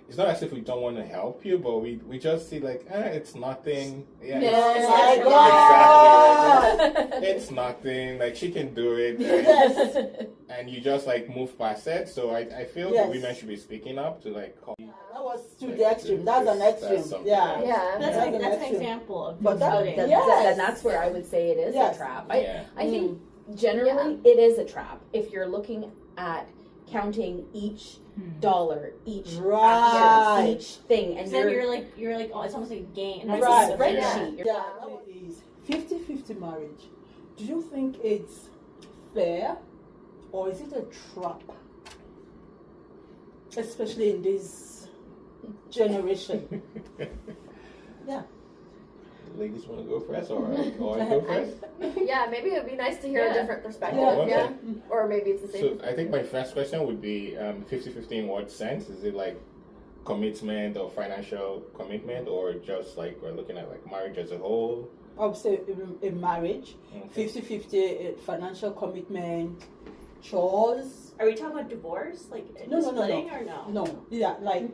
it's not as if we don't want to help you, but we just see like, it's nothing. Yeah, exactly. It's nothing. Like, she can do it. And you just like move past it. So I feel that women should be speaking up to like call. That was to the extreme. That's an extreme. That's an example of voting. That's where I would say it is a trap. I think generally it is a trap if you're looking at counting each dollar, each action, each thing, and then you're like, oh, it's almost like a game. That's a spreadsheet. Yeah. 50-50 marriage. Do you think it's fair, or is it a trap? Especially in this generation. Yeah. Ladies want to go first, or I go first? Yeah, maybe it would be nice to hear a different perspective. Okay. Or maybe it's the same. So I think my first question would be 50-50 in what sense? Is it like commitment or financial commitment, or just like we're looking at like marriage as a whole? I would say in marriage, 50-50 financial commitment, chores. Are we talking about divorce? Like splitting or no? No. Yeah, like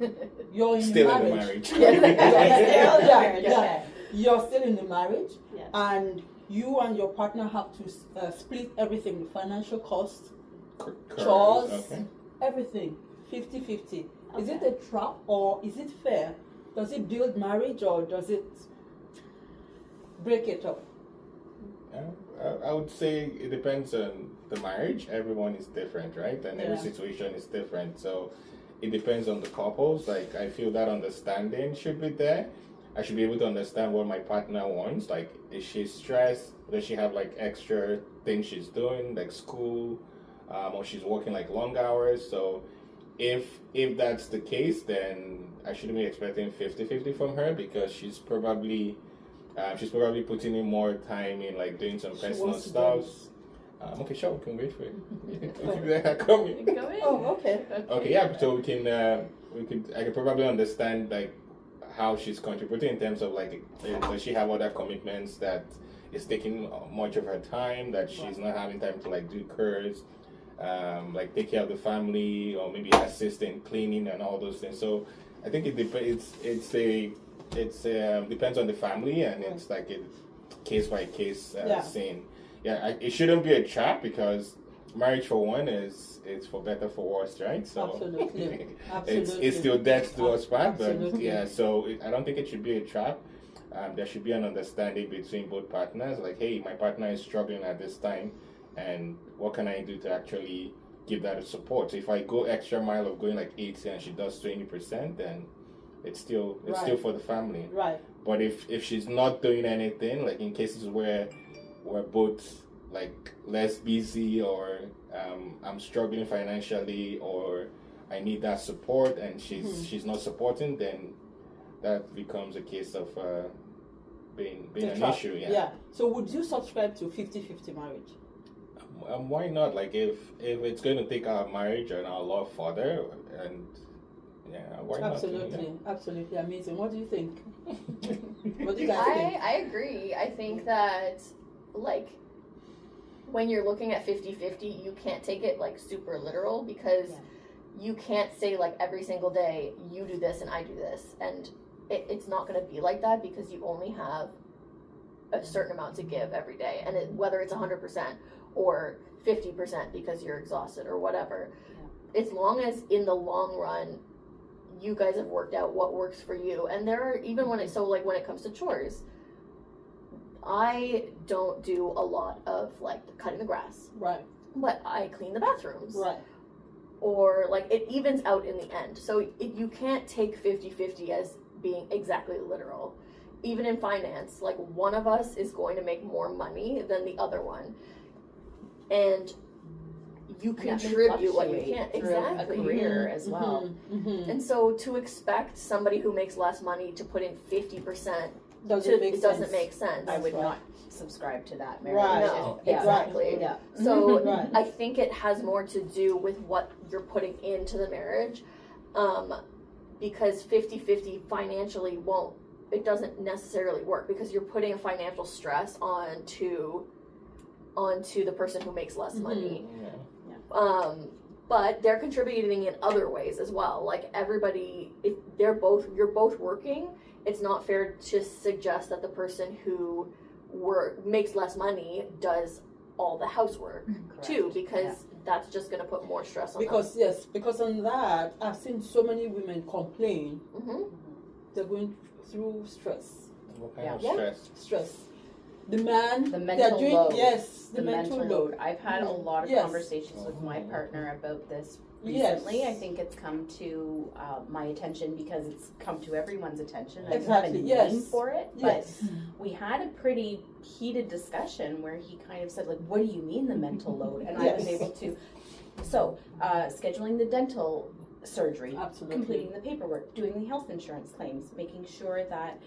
you're in still marriage. In the marriage. You're still in the marriage, yes. And you and your partner have to split everything, the financial costs, chores, everything, 50-50. Is it a trap or is it fair? Does it build marriage or does it break it up? I would say it depends on the marriage. Everyone is different, right? And every situation is different. So it depends on the couples. Like, I feel that understanding should be there. I should be able to understand what my partner wants. Like, is she stressed? Does she have like extra things she's doing, like school, or she's working like long hours? So if that's the case, then I shouldn't be expecting 50-50 from her, because she's probably putting in more time in like doing some personal stuff. Okay, sure, we can wait for it. Come in. Oh, okay. Okay, yeah. So I can probably understand like how she's contributing in terms of like, does she have other commitments that is taking much of her time, that she's not having time to like do chores, like take care of the family, or maybe assist in cleaning and all those things. So I think it depends on the family, and it's like a case by case thing. Yeah, it shouldn't be a trap, because marriage, for one, is for better, for worse, right? So absolutely. it's still death to us part, but absolutely. So I don't think it should be a trap. There should be an understanding between both partners, like, hey, my partner is struggling at this time, and what can I do to actually give that a support? So if I go extra mile of going like 80 and she does 20%, then it's still for the family. Right. But if she's not doing anything, like in cases where we're both like less busy, or I'm struggling financially, or I need that support and she's not supporting, then that becomes a case of being an issue. Yeah. So would you subscribe to 50-50 marriage? Why not? Like, if it's going to take our marriage and our love further, and why not? Absolutely amazing. What do you think? What do you guys think? I agree. I think that, like, when you're looking at 50-50, you can't take it like super literal, because you can't say like every single day you do this and I do this, and it's not going to be like that, because you only have a certain amount to give every day, and whether it's 100% or 50% because you're exhausted or whatever, as long as in the long run you guys have worked out what works for you. And there are, even when it comes to chores, I don't do a lot of like cutting the grass, right? But I clean the bathrooms, right? Or like it evens out in the end. So you can't take 50-50 as being exactly literal. Even in finance, like one of us is going to make more money than the other one, and you contribute what you can. Exactly. A career as well. And so to expect somebody who makes less money to put in 50% doesn't make sense. I would not subscribe to that. Right. No, exactly. Yeah. So I think it has more to do with what you're putting into the marriage, because 50-50 financially doesn't necessarily work, because you're putting a financial stress onto the person who makes less money. but they're contributing in other ways as well. Like everybody, if you're both working, it's not fair to suggest that the person who makes less money does all the housework too, because that's just going to put more stress on them. Because on that, I've seen so many women complain. They're going through stress. What kind of stress? Stress. The mental load. Yes, the mental load. I've had a lot of conversations with my partner about this recently. Yes. I think it's come to my attention because it's come to everyone's attention. I Exactly. have a name for it, but Yes. we had a pretty heated discussion where he kind of said, like, what do you mean the mental load? And I was able to, scheduling the dental surgery, completing the paperwork, doing the health insurance claims, making sure that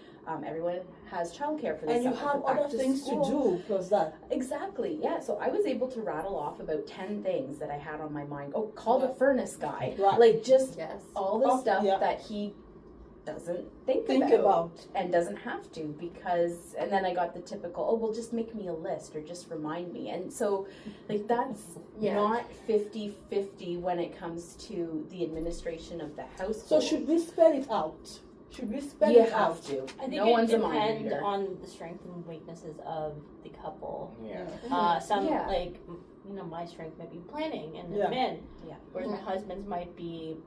everyone has childcare for the And you summer, have other things to do plus that. Exactly, yeah. So I was able to rattle off about 10 things that I had on my mind. Oh, call the furnace guy. Right. Like just all the stuff yeah. that he doesn't think about and doesn't have to, because, and then I got the typical, oh, well, just make me a list or just remind me. And so like that's not 50-50 when it comes to the administration of the household. So should we spell it out? You have to. I think no it one's a mind depends reader. on the strengths and weaknesses of the couple. Mm-hmm. Like, my strength might be planning and Yeah. men, Yeah. whereas my husband's might be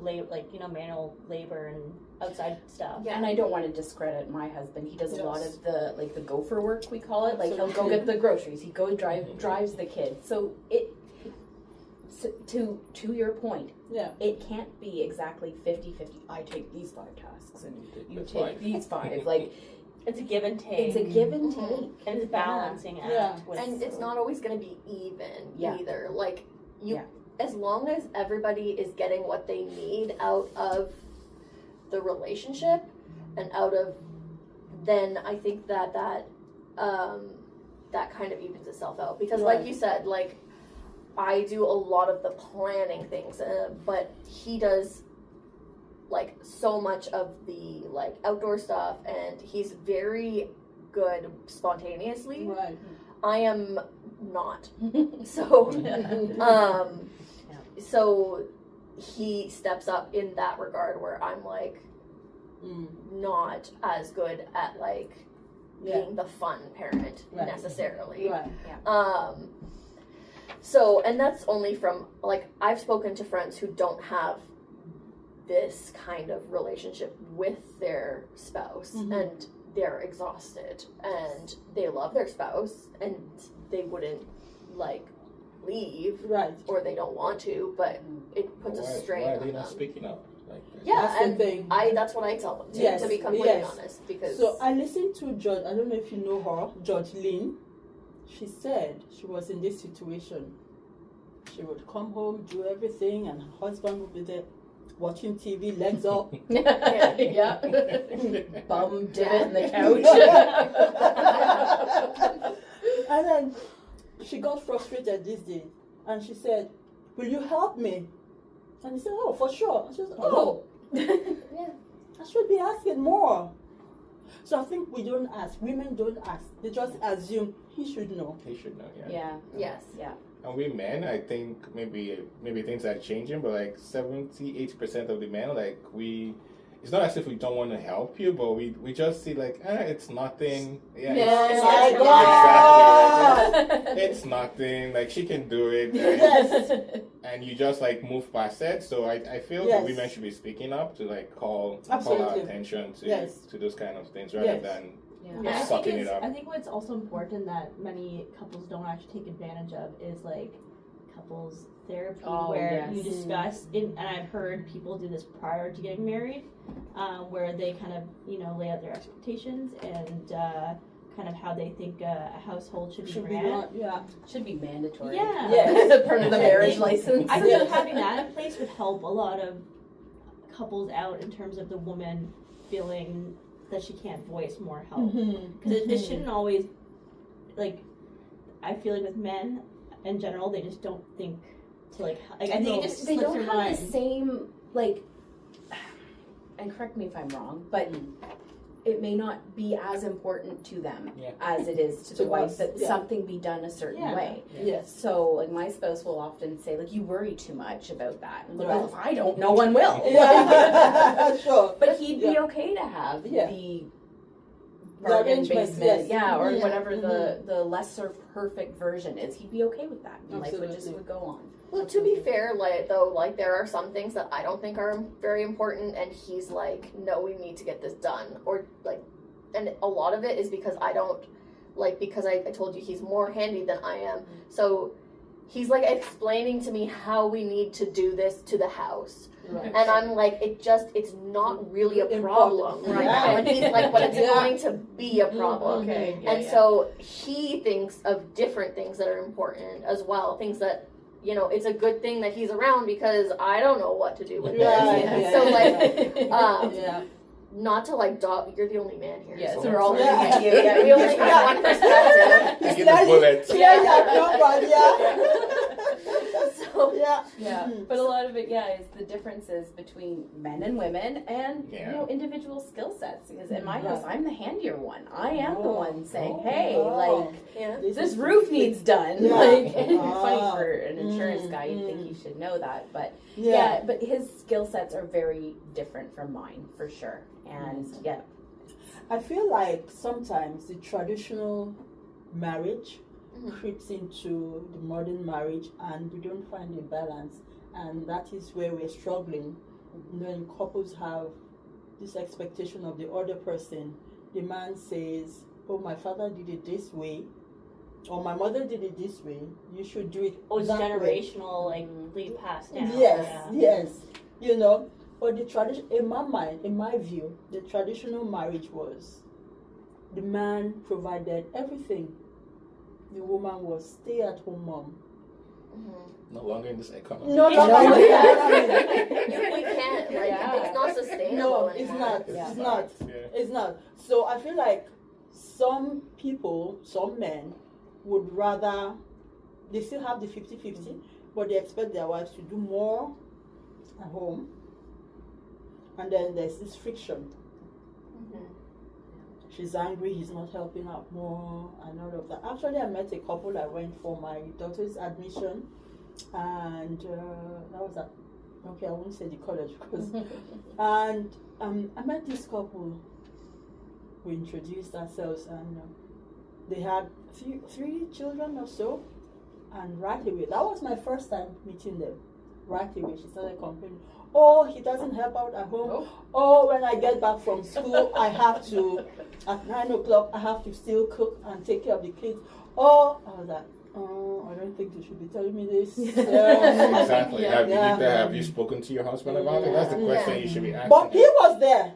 manual labor and outside stuff. And I don't want to discredit my husband. He does a lot of the gopher work, we call it. Like he'll go Absolutely. get the groceries. He drives the kids. So to your point, it can't be exactly 50-50. I take these 5 tasks and you take these 5. Like it's a give and take. it's a give and take. And it's balancing act. Yeah. And it's not always going to be even either. Like as long as everybody is getting what they need out of the relationship and out of, then I think that kind of evens itself out. Because like you said, like I do a lot of the planning things, but he does like so much of the like outdoor stuff, and he's very good spontaneously. Right. I am not. So so he steps up in that regard where I'm like not as good at like being the fun parent necessarily. Right. So, and that's only from like I've spoken to friends who don't have this kind of relationship with their spouse and they're exhausted and they love their spouse and they wouldn't like leave or they don't want to, but it puts a strain why on are they them. not speaking up? Like, Yeah, and thing. that's what I tell them to be completely honest. Because so I listened to Judge, I don't know if you know her, Judge Lynn. She said she was in this situation. She would come home, do everything, and her husband would be there watching TV, legs up. Bum divot in the couch. And then she got frustrated this day, and she said, "Will you help me?" And he said, "Oh, for sure." And she said, "Oh, I should be asking more." So I think we don't ask. Women don't ask. They just assume he should know. He should know. Yes. And we men, I think maybe things are changing, but like 70-80% of the men, like it's not as if we don't want to help you, but we just see like, it's nothing. Exactly. It's nothing. Like she can do it. And you just like move past it. So I feel that women should be speaking up to like call our attention to those kind of things rather than sucking it up. I think what's also important that many couples don't actually take advantage of is like couples therapy, where you discuss, and I've heard people do this prior to getting married, where they kind of lay out their expectations and kind of how they think a household should be ran. Should be mandatory. Part of the marriage license. I think having that in place would help a lot of couples out in terms of the woman feeling that she can't voice more help, because it shouldn't always, like, I feel like with men in general, they just don't think to like I think it just they slips don't their have mind. the same, like, and correct me if I'm wrong, but it may not be as important to them as it is to the wife that something be done a certain way. Yes. So, like, my spouse will often say, like, you worry too much about that. And well, if I don't, no one will. Sure. But he'd be okay to have the bargain basement, or whatever the lesser perfect version is. He'd be okay with that. And life would go on. Well, to be fair, like there are some things that I don't think are very important, and he's like, no, we need to get this done, or like, and a lot of it is because I don't, like, because I told you he's more handy than I am, so he's like explaining to me how we need to do this to the house. Right. And I'm like, it's not really a problem right now. And he's like, but it's going to be a problem. So he thinks of different things that are important as well, things that, you know, it's a good thing that he's around because I don't know what to do with this. So like, not to like you're the only man here. Yes, so we're all we only have one perspective. I get the bullet. But a lot of it, is the differences between men and women and you know, individual skill sets. Because in my house, I'm the handier one. I am the one saying, "Hey, like this roof needs done." Like, funny for an insurance guy, you'd think he should know that, but but his skill sets are very different from mine for sure. And I feel like sometimes the traditional marriage creeps into the modern marriage, and we don't find a balance, and that is where we're struggling. When couples have this expectation of the other person, the man says, "Oh, my father did it this way, or my mother did it this way. You should do it." It's generational, like lead passed down. Yes. You know, but the tradition, in my mind, in my view, the traditional marriage was the man provided everything. The woman was stay-at-home mom. No longer in this economy. No. We can't. Like, it's not sustainable. No, anymore. It's not. So I feel like some people, some men, would rather, they still have the 50-50, but they expect their wives to do more at home. And then there's this friction. She's angry, he's not helping out more, and all of that. Actually, I met a couple. I went for my daughter's admission, and that was at, okay, I won't say the college because, and I met this couple. We introduced ourselves, and they had three children or so, and right away, that was my first time meeting them. Right away, she started complaining. Oh, he doesn't help out at home. Oh, when I get back from school, I have to, at 9 o'clock, I have to still cook and take care of the kids. Oh, I was like, I don't think you should be telling me this. Exactly. Have you spoken to your husband about it? That's the question you should be asking. But he was there.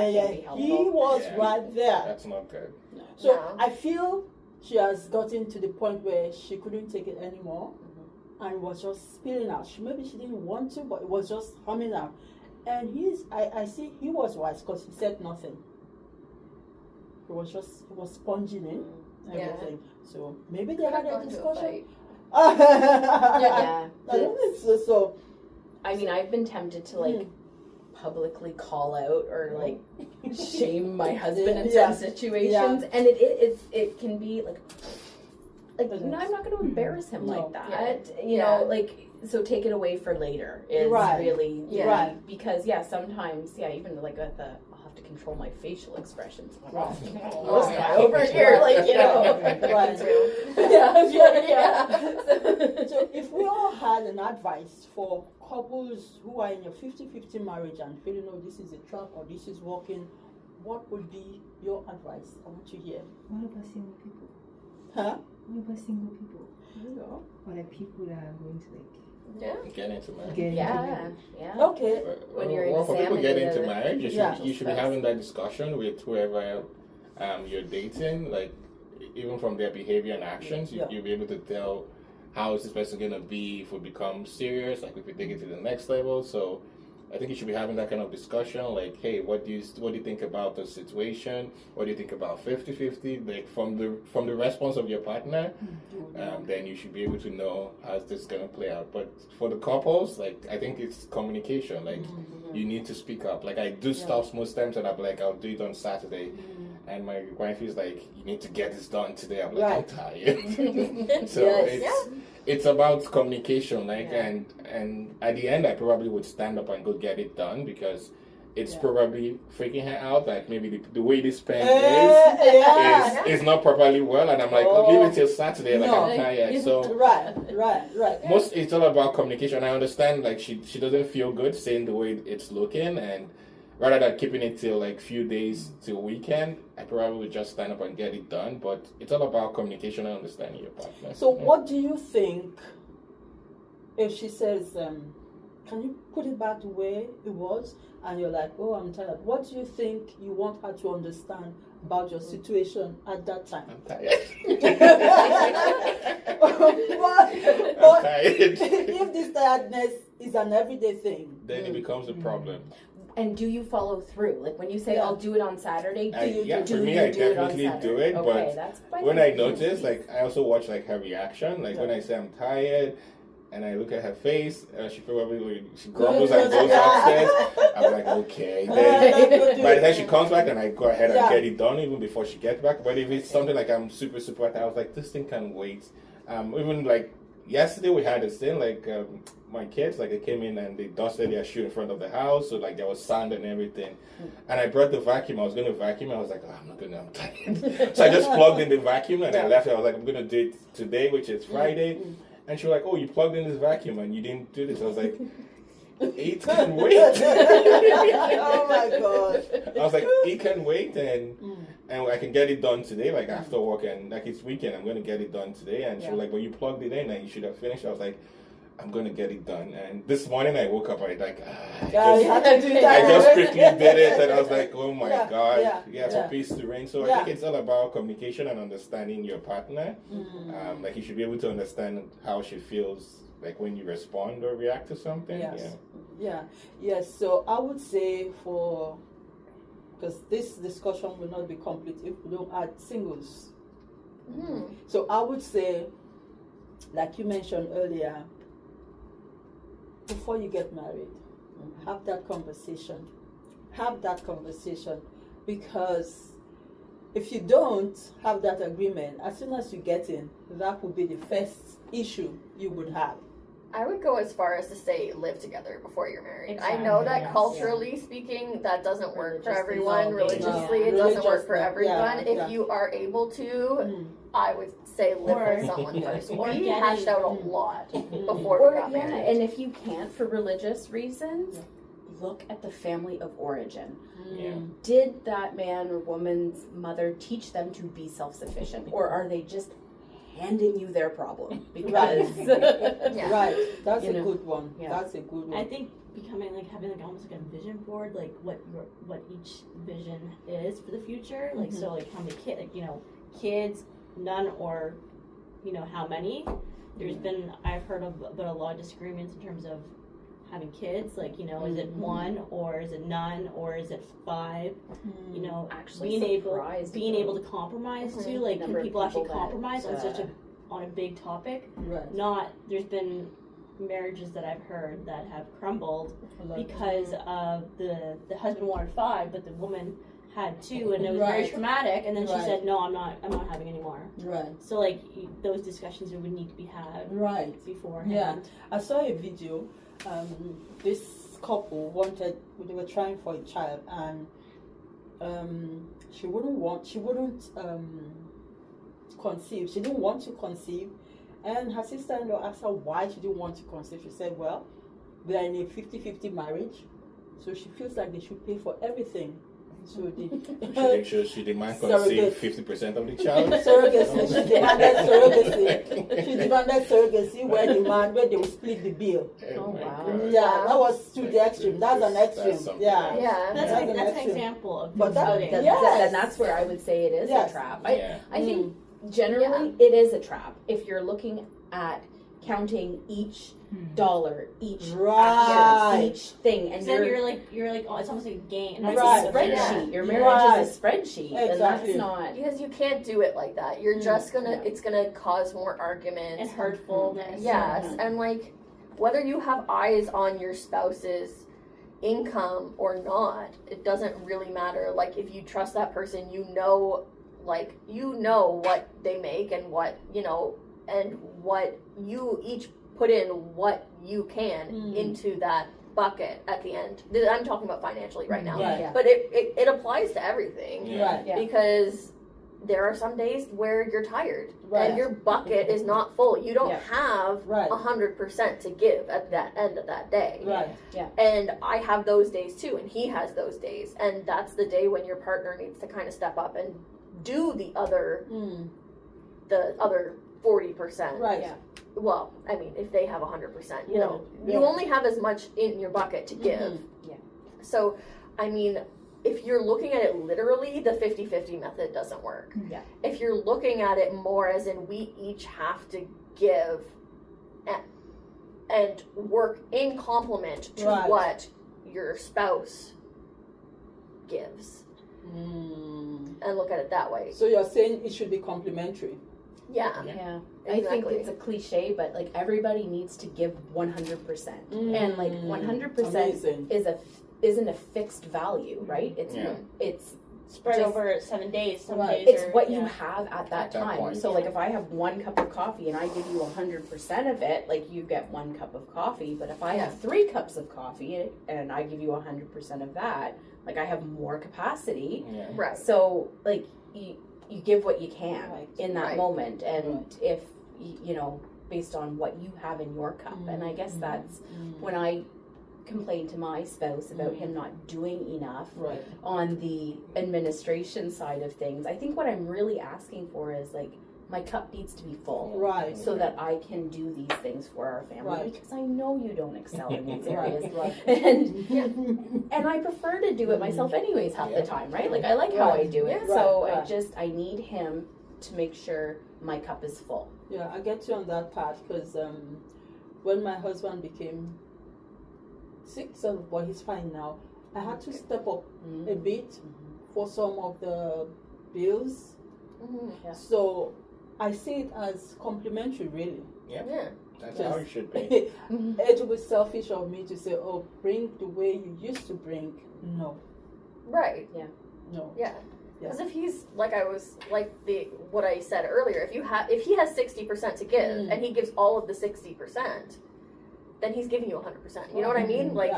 Yeah. He was right there. That's not good. So I feel she has gotten to the point where she couldn't take it anymore. And was just spilling out. Maybe she didn't want to, but it was just coming out. And I see he was wise because he said nothing. He was sponging in everything. So maybe they had a discussion. Yeah. I don't think so. I mean, I've been tempted to like publicly call out or like shame my husband in some situations, and it can be like, you know, I'm not going to embarrass him like that. You know, like, so take it away for later is really because sometimes even like at the, I'll have to control my facial expressions. Over here, like, you know. So if we all had an advice for couples who are in your 50-50 marriage and feeling, oh, this is a trap or this is working, what would be your advice? I want to hear. What about single people? Huh? What about single people? No. Or like people that are going to get into marriage. Okay. When you're for people get into marriage, you should be having that discussion with whoever you're dating, like even from their behavior and actions, you'll be able to tell how is this person going to be if we become serious, like if we take it to the next level. So I think you should be having that kind of discussion. Like, hey, what do you think about the situation? What do you think about 50-50? Like from the response of your partner, then you should be able to know how's this gonna play out. But for the couples, like I think it's communication. Like you need to speak up. Like I do stuff most times, and I'm like, I'll do it on Saturday, and my wife is like, you need to get this done today. I'm like, I'm tired. So it's about communication, like, and at the end, I probably would stand up and go get it done because it's probably freaking her out that maybe the way this pen is not properly well, and I'm like, leave it till Saturday, like I'm tired. So right. It's all about communication. I understand, like she doesn't feel good saying the way it's looking, and rather than keeping it till like few days till weekend, I probably would just stand up and get it done. But it's all about communication and understanding your partner. So what do you think if she says, can you put it back the way it was? And you're like, oh, I'm tired. What do you think you want her to understand about your situation at that time? I'm tired. but if this tiredness is an everyday thing, then it becomes a problem. And do you follow through? Like when you say, I'll do it on Saturday, for me, I definitely do it. Okay, but when I notice, like, I also watch, like, her reaction. Like, when I say I'm tired, and I look at her face, she probably, she grumbles and goes upstairs. I'm like, okay. Then, by the time she comes back, and I go ahead and get it done, even before she gets back. But if it's something like I'm super tired, I was like, this thing can wait. Even, like, yesterday we had this thing, like, my kids, like, they came in and they dusted their shoe in front of the house, so, like, there was sand and everything. And I brought the vacuum. I was going to vacuum. I was like, I'm tired. So I just plugged in the vacuum, and I left it. I was like, I'm going to do it today, which is Friday. And she was like, oh, you plugged in this vacuum and you didn't do this. I was like, it can wait. Oh, my God. I was like, it can wait, and I can get it done today, like, after work, and, like, it's weekend. I'm going to get it done today. And she was like, well, you plugged it in and you should have finished. I was like, I'm going to get it done. And this morning I woke up, I just quickly did it, and I was like, oh my God, for peace to reign. So I think it's all about communication and understanding your partner. Like, you should be able to understand how she feels, like, when you respond or react to something. Yes. So I would say because this discussion will not be complete if we don't add singles. So I would say, like you mentioned earlier, before you get married, have that conversation. Because if you don't have that agreement, as soon as you get in, that would be the first issue you would have. I would go as far as to say live together before you're married. Exactly. I know that culturally speaking, that doesn't work for everyone. Religiously, it doesn't work for everyone. If you are able to, I would say live with someone first. We hashed out a lot before we got married. And if you can't for religious reasons, look at the family of origin. Did that man or woman's mother teach them to be self-sufficient, or are they just handing you their problem? Because that's a good one. That's a good one. I think becoming having almost like a vision board, like what each vision is for the future. Like so, like how many kids, none, or how many. There's been, I've heard of a lot of disagreements in terms of having kids, like is it one, or is it none, or is it 5? Actually being able to compromise too. Like, can people actually compromise on a big topic? Right. There's been marriages that I've heard that have crumbled because of the husband wanted 5, but the woman had 2, and it was very traumatic. And then she said, "No, I'm not having any more." Right. So those discussions would need to be had beforehand. Yeah, I saw a video. This couple they were trying for a child, and she wouldn't conceive. She didn't want to conceive, and her sister-in-law asked her why she didn't want to conceive. She said, well, we are in a 50-50 marriage, so she feels like they should pay for everything. So she demanded conceive 50% of the child. Surrogacy. She demanded surrogacy where they will split the bill. Oh wow! Yeah, that was to the extreme. That's an extreme. That's an example of. But that's where I would say it is a trap. I think generally it is a trap if you're looking at counting each dollar, each Right. action, each thing, and So then you're like, oh, it's almost like a game. that's Right. a spreadsheet. Yeah. Your marriage is a spreadsheet, and Exactly. that's not. Because you can't do it like that. You're just gonna, it's gonna cause more arguments. And hurtfulness. Yes, and like, whether you have eyes on your spouse's income or not, it doesn't really matter. Like, if you trust that person, you know what they make and what, and what you each put in what you can into that bucket at the end. I'm talking about financially right now. Right. Yeah. But it applies to everything. Right. Yeah. Because there are some days where you're tired Right. and your bucket is not full. You don't Yeah. have Right. 100% to give at that end of that day. Right. And I have those days too, and he has those days. And that's the day when your partner needs to kind of step up and do the other 40%. Right. Yeah. Well, I mean, if they have 100%, you Yeah. know, Yeah. you only have as much in your bucket to give. Yeah. So, I mean, if you're looking at it literally, the 50-50 method doesn't work. Yeah. If you're looking at it more as in we each have to give and work in complement to Right. what your spouse gives, and look at it that way. So you're saying it should be complementary. Yeah. Yeah, Exactly. I think it's a cliche, but like everybody needs to give 100%, and like 100% Amazing. isn't a fixed value, right? It's Yeah. it's Spread just- over 7 days. Some Right. days it's are, what you yeah. have at that At that time. point. So like if I have 1 cup of coffee and I give you 100% of it, like you get 1 cup of coffee. But if I have 3 cups of coffee and I give you 100% of that, like I have more capacity. Yeah. Right. So like you give what you can Right. in that Right. moment, and if based on what you have in your cup. And I guess that's when I complain to my spouse about him not doing enough Right. on the administration side of things. I think what I'm really asking for is like my cup needs to be full. Right. So that I can do these things for our family, Right. because I know you don't excel in these Right. areas. Right. And I prefer to do it myself anyways half the time, right? Like I like how I Right. do it. Yeah. So Right. I need him to make sure my cup is full. Yeah, I get you on that part because when my husband became sick, but he's fine now, I had to step up a bit for some of the bills. Yeah. So I see it as complimentary, really. Yeah. That's Yes. how it should be. It would be selfish of me to say, "Oh, bring the way you used to bring." No, Right. no. Yeah. Because if he's what I said earlier, if he has 60% to give and he gives all of the 60%, then he's giving you 100%. You know what I mean? Like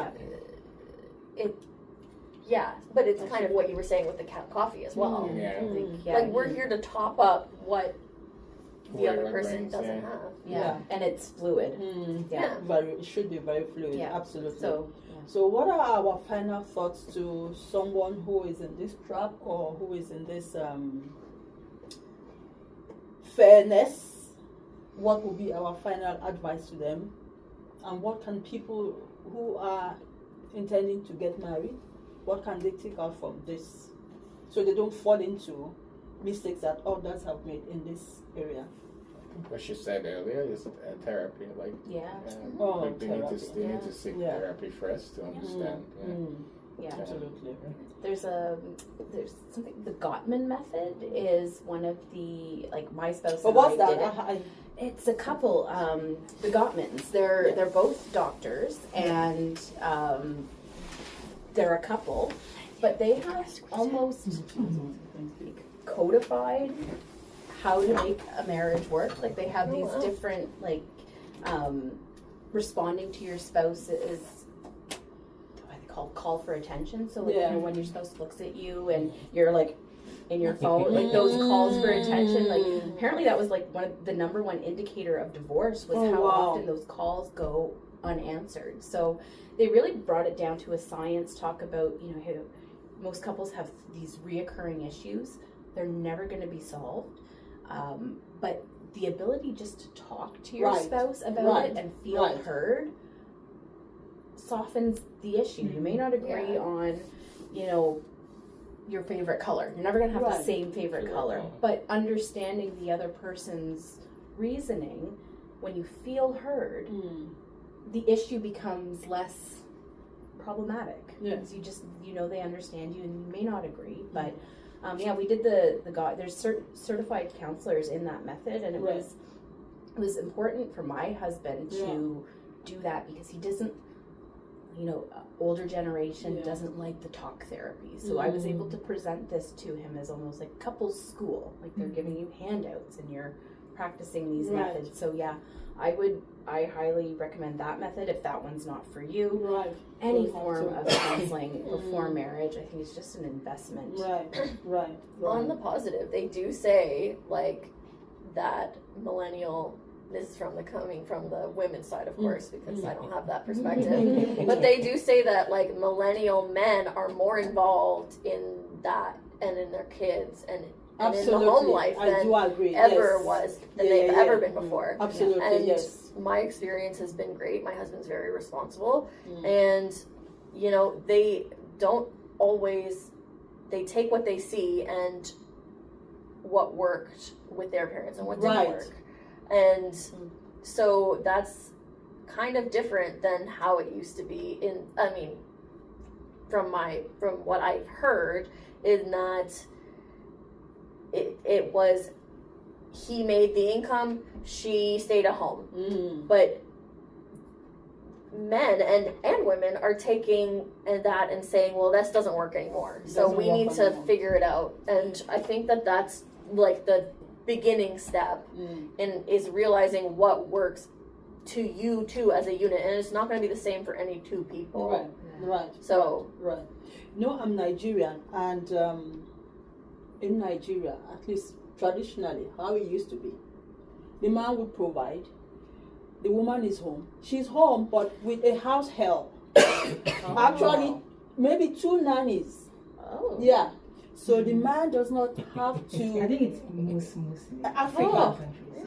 Yeah. but it's kind of what you were saying with the coffee as well. Yeah. Like we're here to top up what the other Whoever person brings, doesn't yeah. have. Yeah. And it's fluid. Yeah. It should be very fluid. Yeah. Absolutely. So So what are our final thoughts to someone who is in this trap or who is in this fairness? What would be our final advice to them? And what can people who are intending to get married, what can they take out from this so they don't fall into mistakes that others have made in this area? What you said earlier is therapy. Like, Oh, like they need to seek Yeah. therapy first to understand. yeah. Absolutely. There's something, the Gottman method is one of the, like my spouse But and what's I did that? it. It's a couple, the Gottmans. They're both doctors, and they're a couple, but they have almost codified how to make a marriage work. Like they have these different, like, responding to your spouse is what they call for attention. So like, when your spouse looks at you and you're like in your phone, like those calls for attention, like apparently that was like the number one indicator of divorce was how often those calls go unanswered. So they really brought it down to a science talk about, how most couples have these reoccurring issues. They're never going to be solved. But the ability just to talk to your spouse about it and feel heard softens the issue. You may not agree on, your favorite color. You're never going to have the same favorite color. But understanding the other person's reasoning when you feel heard, the issue becomes less problematic. Because you just, they understand you, and you may not agree, but we did there's certified counselors in that method, and it was important for my husband to do that, because he doesn't, older generation doesn't like the talk therapy. So I was able to present this to him as almost like couples school, like they're giving you handouts and you're practicing these methods. So I highly recommend that method if that one's not for you. Any form of counseling before marriage, I think it's just an investment. Right. On the positive, they do say like that millennial. This is coming from the women's side, of course, because I don't have that perspective. But they do say that like millennial men are more involved in that and in their kids and in the home life than they've ever been before. Absolutely, and my experience has been great. My husband's very responsible, and they don't always. They take what they see and what worked with their parents and what didn't work. And so that's kind of different than how it used to be from what I've heard, in that it was he made the income, she stayed at home. But men and women are taking that and saying, well, this doesn't work anymore. So we need to figure it out. And I think that's like the beginning step is realizing what works to you two as a unit, and it's not going to be the same for any two people. I'm Nigerian, and in Nigeria, at least traditionally, how it used to be, the man would provide, the woman is home. She's home, but with a house help. Actually, maybe 2 nannies. So the man does not have to. I think it's mostly Africa.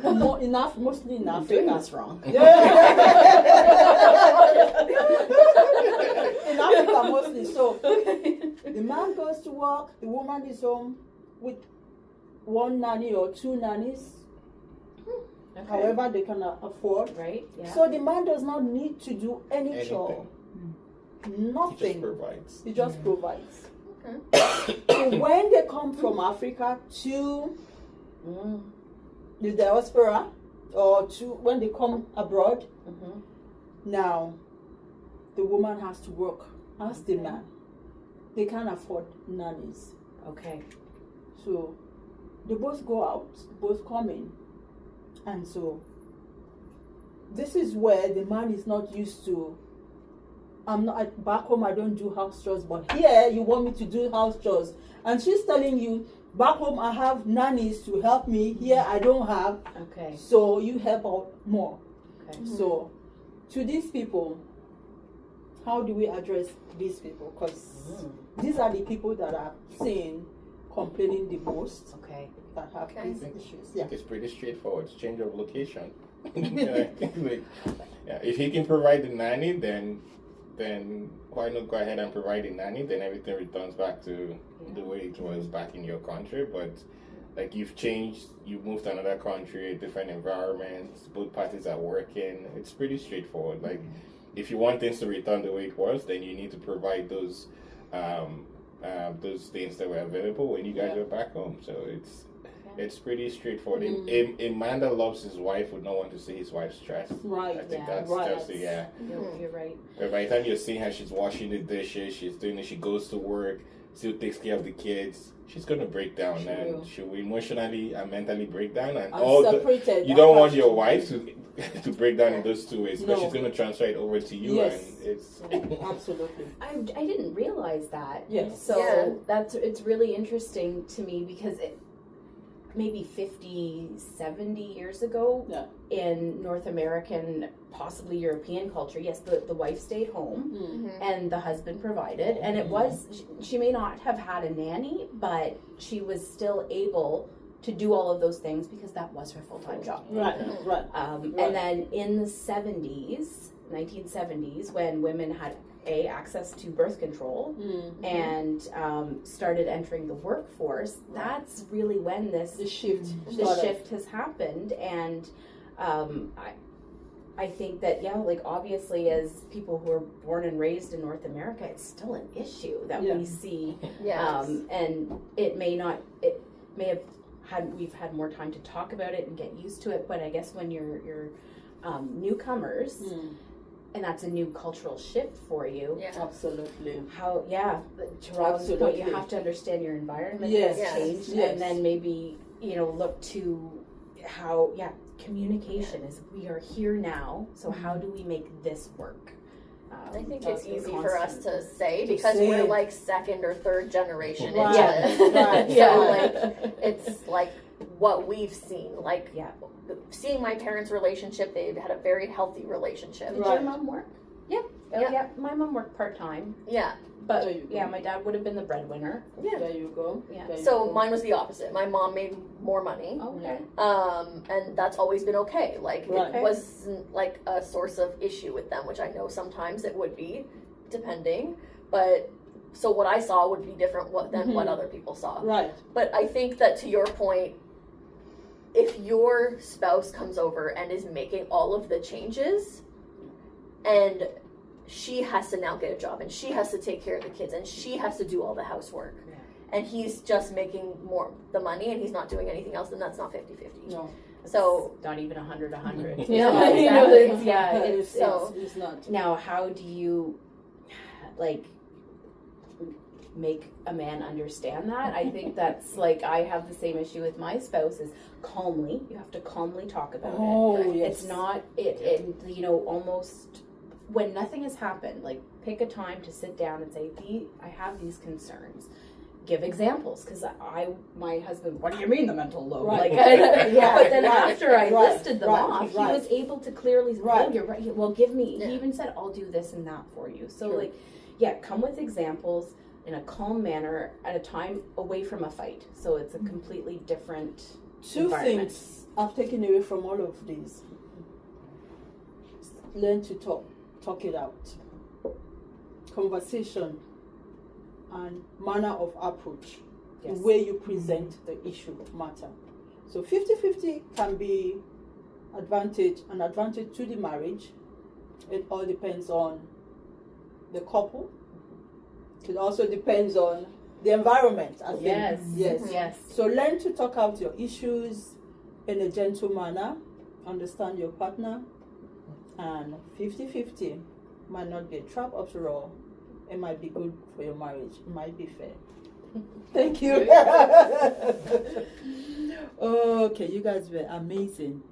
Mostly in Africa. That's wrong. In Africa, mostly. So the man goes to work, the woman is home with 1 nanny or 2 nannies, however they can afford. Right. Yeah. So the man does not need to do any chore. Nothing. He just provides. So when they come from Africa to the diaspora, or when they come abroad, now the woman has to work as the man. They can't afford nannies. So they both go out, both come in, and so this is where the man is not used to. I'm not back home. I don't do house chores, but here you want me to do house chores, and she's telling you, back home I have nannies to help me. Here I don't have. So you help out more. So to these people, how do we address these people? Because these are the people that are saying, complaining the most. That have these issues. I think it's pretty straightforward. It's change of location. If he can provide the nanny, then why not go ahead and provide a nanny? Then everything returns back to the way it was back in your country. But like you've changed, you moved to another country, different environments, both parties are working. It's pretty straightforward. Like if you want things to return the way it was, then you need to provide those things that were available when you guys were back home. So it's pretty straightforward. A man that loves his wife would not want to see his wife stressed. I think that's just You're right. But by the time you're seeing her, she's washing the dishes, she's doing it, she goes to work, still takes care of the kids, she's gonna break down, and she will emotionally and mentally break down, and you don't want your wife to break down in those 2 ways, because she's gonna transfer it over to you, and it's absolutely. I didn't realize that. So it's really interesting to me, because maybe 50, 70 years ago in North American, possibly European culture, yes, the wife stayed home and the husband provided, and it was, she may not have had a nanny, but she was still able to do all of those things because that was her full-time job. And then in the 1970s, when women had access to birth control and started entering the workforce, that's really when the shift has happened. And I think that, yeah, like obviously as people who are born and raised in North America, it's still an issue that we see. Yes. And it may have we've had more time to talk about it and get used to it, but I guess when you're newcomers, and that's a new cultural shift for you. Yeah, absolutely. Toronto's point, you have to understand your environment has changed, and then maybe, look to how, communication is, we are here now, so how do we make this work? I think it's easy for us to say because we're like second or third generation into this. Right. So like, it's like what we've seen, like seeing my parents' relationship, they had a very healthy relationship. Did your mom work? Yeah. My mom worked part-time. Yeah. But my dad would have been the breadwinner. Yeah. There you go. Yeah. So mine was the opposite. My mom made more money. Okay. And that's always been okay. Like it wasn't like a source of issue with them, which I know sometimes it would be, depending. But so what I saw would be different than what other people saw. Right. But I think that to your point, if your spouse comes over and is making all of the changes, and she has to now get a job, and she has to take care of the kids, and she has to do all the housework, and he's just making more the money, and he's not doing anything else, then that's not 50-50. No. So not even 100-100. Yeah, exactly. It's not. Now, how do you make a man understand that? I think that's I have the same issue with my spouse, is calmly. You have to calmly talk about it. Yes. It's not almost when nothing has happened, pick a time to sit down and say, I have these concerns. Give examples, because my husband, what do you mean the mental load? Right. But then after I listed them off, he was able to clearly say, oh, you're right. Well, give me, he even said, I'll do this and that for you. So come with examples in a calm manner at a time away from a fight. So it's a completely different Two things I've taken away from all of this. Learn to talk it out. Conversation and manner of approach. The way you present the issue matter. So 50-50 can be an advantage to the marriage. It all depends on the couple. It also depends on the environment, I think. Yes. So learn to talk out your issues in a gentle manner. Understand your partner. And 50-50 might not be a trap after all. It might be good for your marriage. It might be fair. Thank you. Okay, you guys were amazing.